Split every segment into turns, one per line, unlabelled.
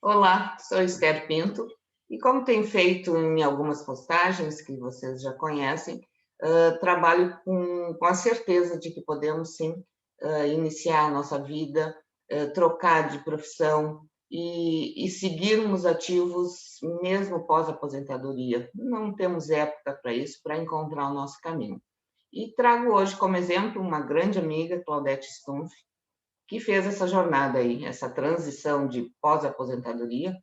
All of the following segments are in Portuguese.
Olá, sou Esther Pinto e como tenho feito em algumas postagens que vocês já conhecem, trabalho com a certeza de que podemos sim iniciar a nossa vida, trocar de profissão e seguirmos ativos mesmo pós-aposentadoria. Não temos época para isso, para encontrar o nosso caminho. E trago hoje como exemplo uma grande amiga, Claudete Stumpf, que fez essa jornada aí, essa transição de pós-aposentadoria,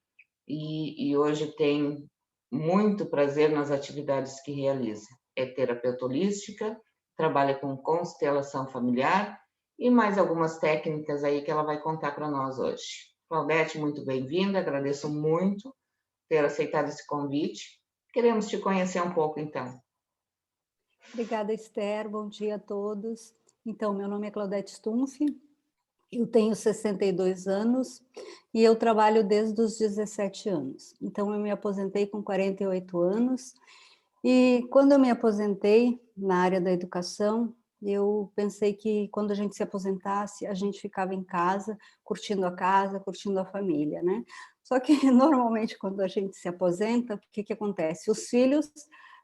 e hoje tem muito prazer nas atividades que realiza. É terapeuta holística, trabalha com constelação familiar e mais algumas técnicas aí que ela vai contar para nós hoje. Claudete, muito bem-vinda, agradeço muito ter aceitado esse convite. Queremos te conhecer um pouco, então.
Obrigada, Esther. Bom dia a todos. Então, meu nome é Claudete Stumpf, eu tenho 62 anos e eu trabalho desde os 17 anos. Então, eu me aposentei com 48 anos e quando eu me aposentei na área da educação, eu pensei que quando a gente se aposentasse, a gente ficava em casa, curtindo a família, né? Só que normalmente quando a gente se aposenta, o que que acontece? Os filhos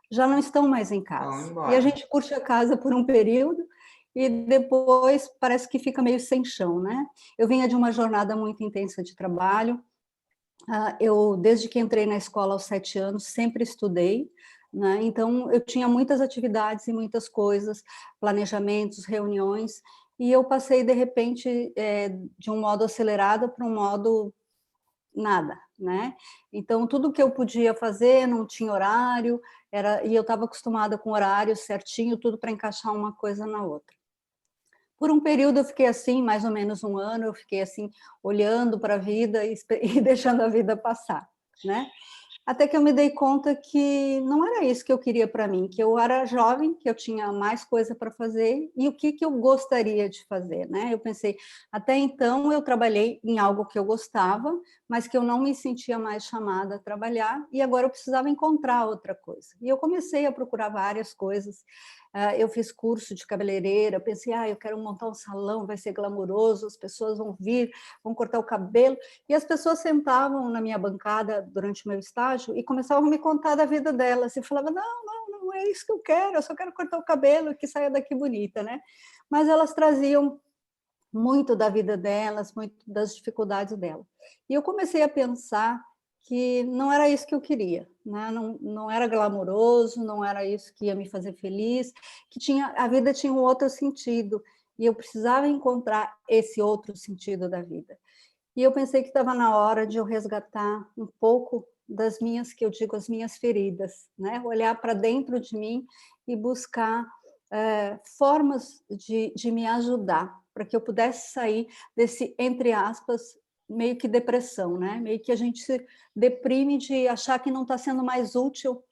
já não estão mais em
Vamos
casa. E a
embora.
gente curte a casa por um período e depois parece que fica meio sem chão, né? Eu vinha de uma jornada muito intensa de trabalho. Eu, desde que entrei na escola aos 7 anos, sempre estudei, né? Então, eu tinha muitas atividades e muitas coisas, planejamentos, reuniões, e eu passei, de repente, de um modo acelerado para um modo nada, né? Então, tudo que eu podia fazer não tinha horário, e eu estava acostumada com horário certinho, tudo para encaixar uma coisa na outra. Por um período eu fiquei assim, mais ou menos um ano, eu fiquei assim, olhando para a vida e e deixando a vida passar, né. Até que eu me dei conta que não era isso que eu queria para mim, que eu era jovem, que eu tinha mais coisa para fazer e o que que eu gostaria de fazer, né. Eu pensei, até então eu trabalhei em algo que eu gostava, mas que eu não me sentia mais chamada a trabalhar e agora eu precisava encontrar outra coisa. E eu comecei a procurar várias coisas, eu fiz curso de cabeleireira, pensei: "Ah, eu quero montar um salão, vai ser glamuroso, as pessoas vão vir, vão cortar o cabelo", e as pessoas sentavam na minha bancada durante o meu estágio e começavam a me contar da vida delas, e falava: "Não, não, não é isso que eu quero, eu só quero cortar o cabelo e que saia daqui bonita", né. Mas elas traziam muito da vida delas, muito das dificuldades dela. E eu comecei a pensar que não era isso que eu queria, né, não era glamouroso, não era isso que ia me fazer feliz, que a vida tinha um outro sentido, e eu precisava encontrar esse outro sentido da vida. E eu pensei que estava na hora de eu resgatar um pouco das minhas, que eu digo, as minhas feridas, né, olhar para dentro de mim e buscar, formas de me ajudar, para que eu pudesse sair desse, entre aspas, meio que depressão, né, meio que a gente se deprime de achar que não está sendo mais útil.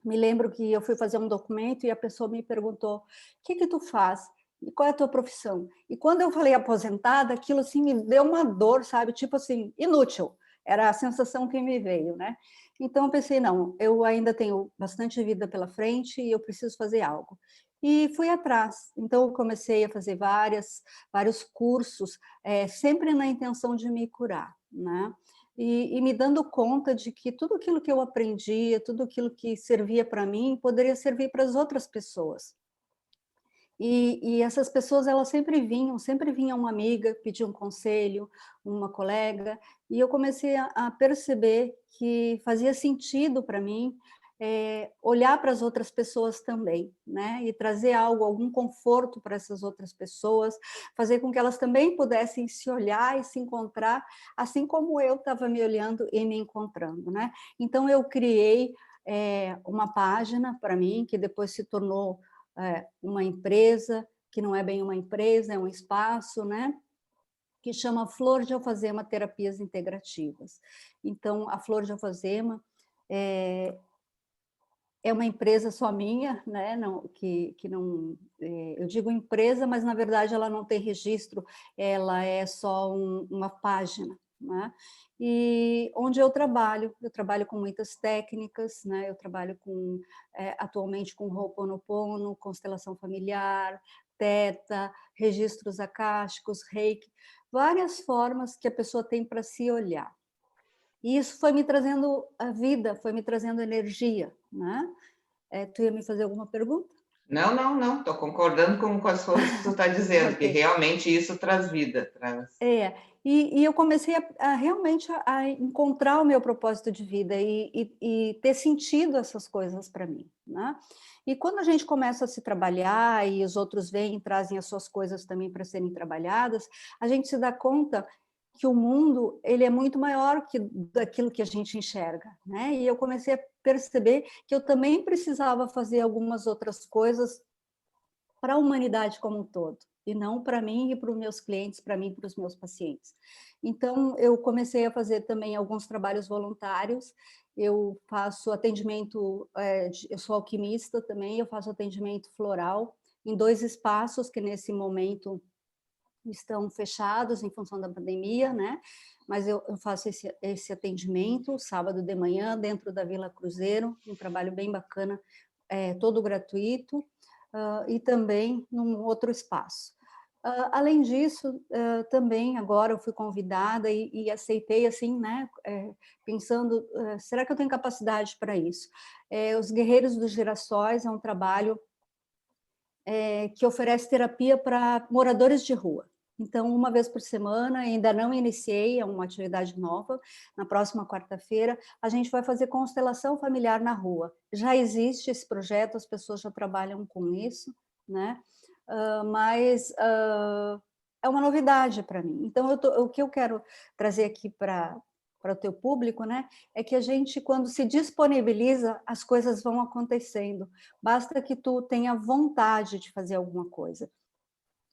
Me lembro que eu fui fazer um documento e a pessoa me perguntou: "O que que tu faz? E qual é a tua profissão?". E quando eu falei aposentada, aquilo assim me deu uma dor, sabe, tipo assim, inútil, era a sensação que me veio, né. Então eu pensei: "Não, eu ainda tenho bastante vida pela frente e eu preciso fazer algo". E fui atrás, então eu comecei a fazer vários cursos, sempre na intenção de me curar, né. E me dando conta de que tudo aquilo que eu aprendia, tudo aquilo que servia para mim, poderia servir para as outras pessoas. E essas pessoas, elas sempre vinha uma amiga pedir um conselho, uma colega, e eu comecei a perceber que fazia sentido para mim, olhar para as outras pessoas também, né, e trazer algo, algum conforto para essas outras pessoas, fazer com que elas também pudessem se olhar e se encontrar, assim como eu estava me olhando e me encontrando, né. Então eu criei, uma página para mim, que depois se tornou uma empresa, que não é bem uma empresa, é um espaço, né, que chama Flor de Alfazema Terapias Integrativas. Então, a Flor de Alfazema é uma empresa só minha, né, não, que não, eu digo empresa, mas na verdade ela não tem registro, ela é só uma página, né, e onde eu trabalho com muitas técnicas, né, eu trabalho com, atualmente com Ho'oponopono, constelação familiar, Teta, registros acásticos, Reiki, várias formas que a pessoa tem para se olhar. E isso foi me trazendo a vida, foi me trazendo energia, né? Tu ia me fazer alguma pergunta?
Não, não, não, estou concordando com as coisas que tu está dizendo, que
Ok.
realmente isso traz vida, traz.
E eu comecei a realmente a encontrar o meu propósito de vida e ter sentido essas coisas para mim, né? E quando a gente começa a se trabalhar e os outros vêm e trazem as suas coisas também para serem trabalhadas, a gente se dá conta que o mundo ele é muito maior que daquilo que a gente enxerga, né? E eu comecei a perceber que eu também precisava fazer algumas outras coisas para a humanidade como um todo, e não para mim e para os meus clientes, para mim e para os meus pacientes. Então, eu comecei a fazer também alguns trabalhos voluntários, eu faço atendimento, eu sou alquimista também, eu faço atendimento floral em 2 espaços que nesse momento estão fechados em função da pandemia, né? Mas eu faço esse atendimento sábado de manhã dentro da Vila Cruzeiro, um trabalho bem bacana, todo gratuito, e também num outro espaço. Além disso, também agora eu fui convidada e aceitei assim, né? Pensando, será que eu tenho capacidade para isso? Os Guerreiros dos Girassóis é um trabalho que oferece terapia para moradores de rua. Então, uma vez por semana, ainda não iniciei, é uma atividade nova. Na próxima quarta-feira, a gente vai fazer constelação familiar na rua. Já existe esse projeto, as pessoas já trabalham com isso, né? Mas é uma novidade para mim. Então, o que eu quero trazer aqui para o teu público, né? É que a gente, quando se disponibiliza, as coisas vão acontecendo. Basta que tu tenha vontade de fazer alguma coisa.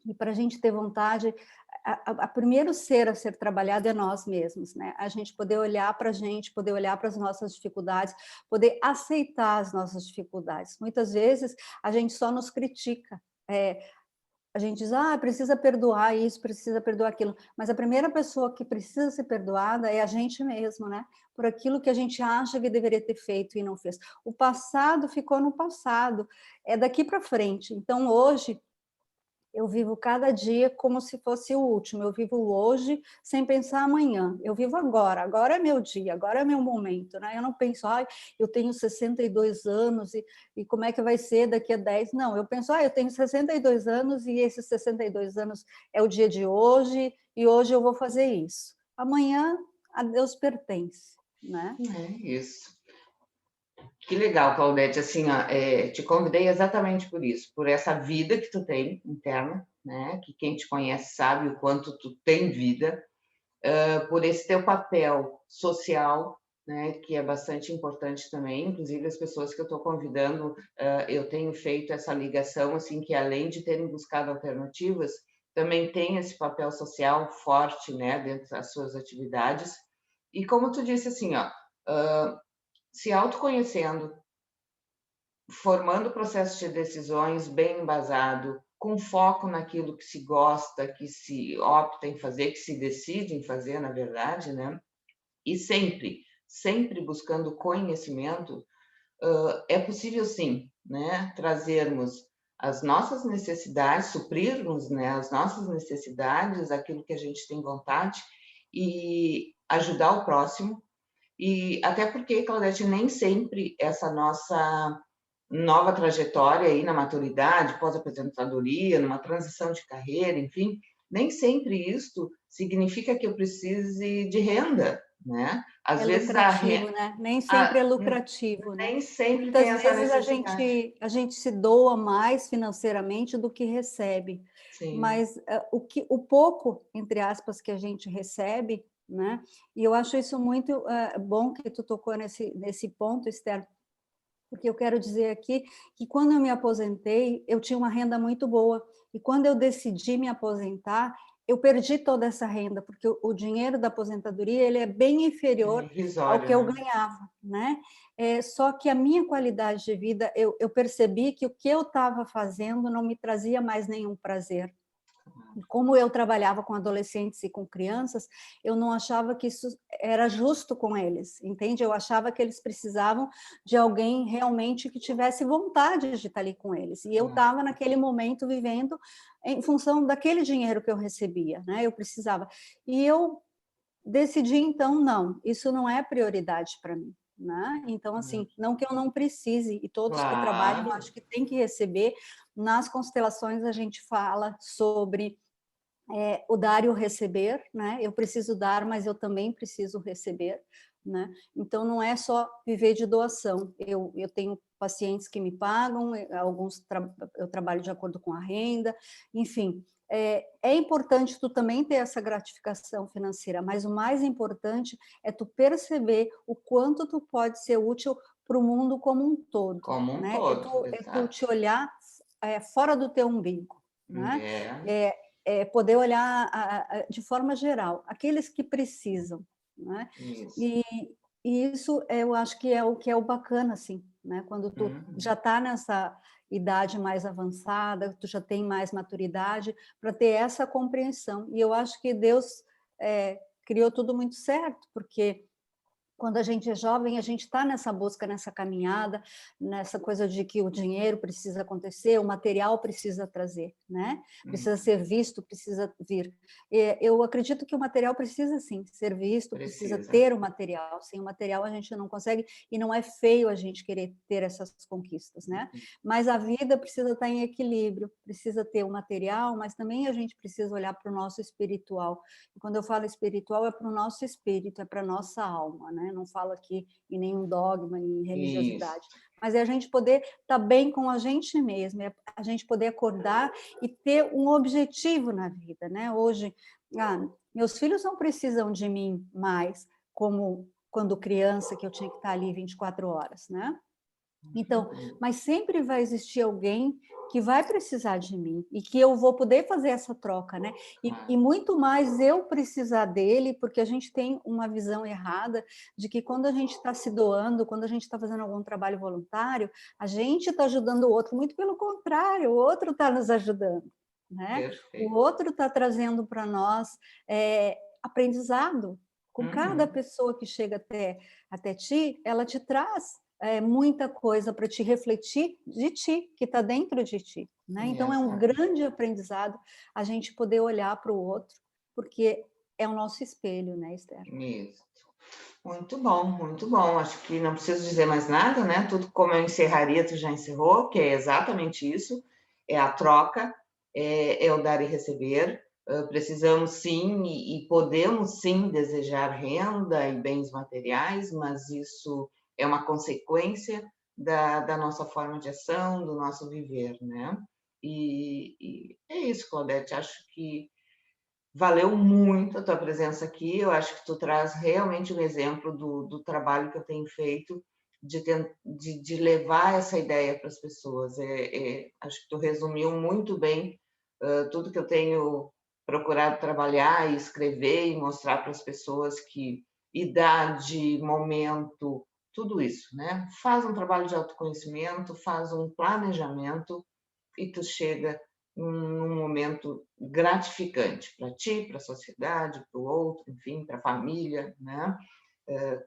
E para a gente ter vontade, a primeiro ser a ser trabalhado é nós mesmos, né? A gente poder olhar para a gente, poder olhar para as nossas dificuldades, poder aceitar as nossas dificuldades. Muitas vezes a gente só nos critica. A gente diz, precisa perdoar isso, precisa perdoar aquilo, mas a primeira pessoa que precisa ser perdoada é a gente mesmo, né? Por aquilo que a gente acha que deveria ter feito e não fez. O passado ficou no passado, é daqui para frente. Então, hoje, eu vivo cada dia como se fosse o último, eu vivo hoje sem pensar amanhã, eu vivo agora, agora é meu dia, agora é meu momento, né? Eu não penso, eu tenho 62 anos e como é que vai ser daqui a 10? Não, eu penso, eu tenho 62 anos e esses 62 anos é o dia de hoje e hoje eu vou fazer isso. Amanhã a Deus pertence, né?
É isso. Que legal, Claudete, assim, ó, te convidei exatamente por isso, por essa vida que tu tem interna, né? Que quem te conhece sabe o quanto tu tem vida, por esse teu papel social, né? Que é bastante importante também. Inclusive as pessoas que eu estou convidando, eu tenho feito essa ligação, assim, que além de terem buscado alternativas, também tem esse papel social forte, né? Dentro das suas atividades. E como tu disse, assim, ó, se autoconhecendo, formando processo de decisões bem embasado, com foco naquilo que se gosta, que se opta em fazer, que se decide em fazer, na verdade, né? E sempre buscando conhecimento, é possível sim, né? Trazermos as nossas necessidades, suprirmos, né, as nossas necessidades, aquilo que a gente tem vontade e ajudar o próximo. E até porque, Claudete, nem sempre essa nossa nova trajetória aí na maturidade, pós-aposentadoria, numa transição de carreira, enfim, nem sempre isto significa que eu precise de renda, né? Às
É
vezes a
lucrativo,
renda,
né? Nem sempre é lucrativo, né?
nem sempre tem
Muitas
essa
vezes
necessidade.
a gente se doa mais financeiramente do que recebe,
Sim.
mas o pouco, entre aspas, que a gente recebe, né? E eu acho isso muito bom que tu tocou nesse ponto, Esther, porque eu quero dizer aqui que quando eu me aposentei, eu tinha uma renda muito boa, e quando eu decidi me aposentar, eu perdi toda essa renda, porque o dinheiro da aposentadoria ele é bem
É
inferior ao
irrisório,
que eu
né?
ganhava, né? Só que a minha qualidade de vida, eu percebi que o que eu estava fazendo não me trazia mais nenhum prazer. Como eu trabalhava com adolescentes e com crianças, eu não achava que isso era justo com eles, entende? Eu achava que eles precisavam de alguém realmente que tivesse vontade de estar ali com eles. E eu estava naquele momento vivendo em função daquele dinheiro que eu recebia, né? Eu precisava. E eu decidi, então, não, isso não é prioridade para mim. Né? Então, assim, não que eu não precise, e todos que trabalham, acho que tem que receber. Nas constelações, a gente fala sobre o dar e o receber, né? Eu preciso dar, mas eu também preciso receber, né? Então, não é só viver de doação. Eu tenho pacientes que me pagam, alguns eu trabalho de acordo com a renda, enfim. É importante tu também ter essa gratificação financeira, mas o mais importante é tu perceber o quanto tu pode ser útil para o mundo como um todo.
Como um
né?
todo,
É tu
exato.
te olhar fora do teu umbigo. Né? Poder olhar de forma geral, aqueles que precisam. Né?
Isso.
E isso eu acho que é o bacana, assim, né? Quando tu já está nessa idade mais avançada, tu já tem mais maturidade para ter essa compreensão. E eu acho que Deus criou tudo muito certo, porque quando a gente é jovem, a gente está nessa busca, nessa caminhada, nessa coisa de que o dinheiro precisa acontecer, o material precisa trazer, né? Precisa ser visto, precisa vir. Eu acredito que o material precisa, sim, ser visto, precisa ter o material. Sem o material a gente não consegue, e não é feio a gente querer ter essas conquistas, né? Mas a vida precisa estar em equilíbrio, precisa ter o material, mas também a gente precisa olhar para o nosso espiritual. E quando eu falo espiritual, é para o nosso espírito, é para a nossa alma, né? Não falo aqui em nenhum dogma, em religiosidade, mas é a gente poder estar bem com a gente mesmo, é a gente poder acordar e ter um objetivo na vida, né? Hoje, meus filhos não precisam de mim mais, como quando criança, que eu tinha que estar ali 24 horas, né? Então, mas sempre vai existir alguém que vai precisar de mim e que eu vou poder fazer essa troca, né? E muito mais eu precisar dele, porque a gente tem uma visão errada de que quando a gente está se doando, quando a gente está fazendo algum trabalho voluntário, a gente está ajudando o outro. Muito pelo contrário, o outro está nos ajudando, né? O outro está trazendo para nós aprendizado. Com cada pessoa que chega até ti, ela te traz muita coisa para te refletir de ti, que está dentro de ti. Né? Então, é um grande aprendizado a gente poder olhar para o outro, porque é o nosso espelho, né, Esther?
Isso. Muito bom, muito bom. Acho que não preciso dizer mais nada, né? Tudo como eu encerraria, tu já encerrou, que é exatamente isso, é a troca, é o dar e receber. Precisamos sim e podemos sim desejar renda e bens materiais, mas isso é uma consequência da nossa forma de ação, do nosso viver, né? E é isso, Claudete, acho que valeu muito a tua presença aqui. Eu acho que tu traz realmente um exemplo do trabalho que eu tenho feito de levar essa ideia para as pessoas. Acho que tu resumiu muito bem tudo que eu tenho procurado trabalhar e escrever e mostrar para as pessoas que idade, momento, tudo isso, né? Faz um trabalho de autoconhecimento, faz um planejamento e tu chega num momento gratificante para ti, para a sociedade, para o outro, enfim, para a família, né?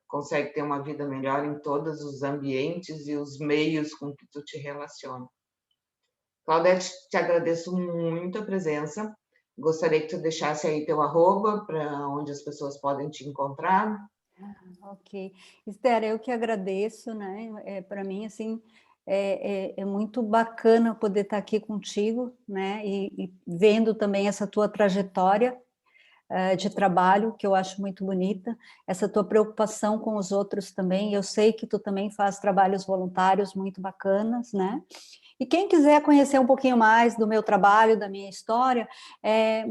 Consegue ter uma vida melhor em todos os ambientes e os meios com que tu te relaciona. Claudete, te agradeço muito a presença. Gostaria que tu deixasse aí teu arroba para onde as pessoas podem te encontrar.
Ok. Esther, eu que agradeço, né? Para mim, assim, é muito bacana poder estar aqui contigo, né? E vendo também essa tua trajetória de trabalho, que eu acho muito bonita, essa tua preocupação com os outros também. Eu sei que tu também faz trabalhos voluntários muito bacanas, né? E quem quiser conhecer um pouquinho mais do meu trabalho, da minha história,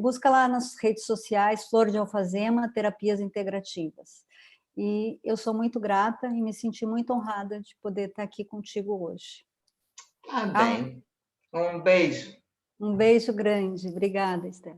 busca lá nas redes sociais, Flor de Alfazema, Terapias Integrativas. E eu sou muito grata e me senti muito honrada de poder estar aqui contigo hoje.
Tá bem. Um beijo.
Um beijo grande. Obrigada, Esther.